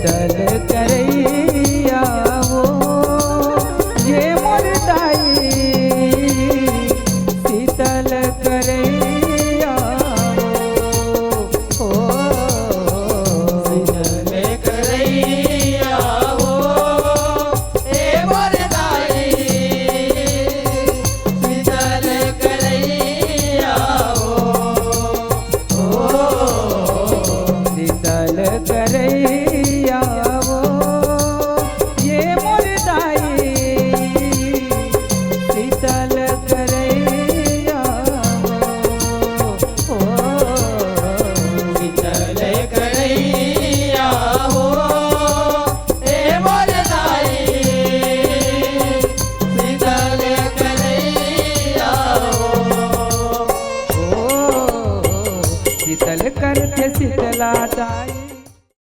शीतल करैया वो ये मोर दाई शीतल करैया हो शीतल करैया हो हे मोर दाई शीतल करैया हो शीतल करैया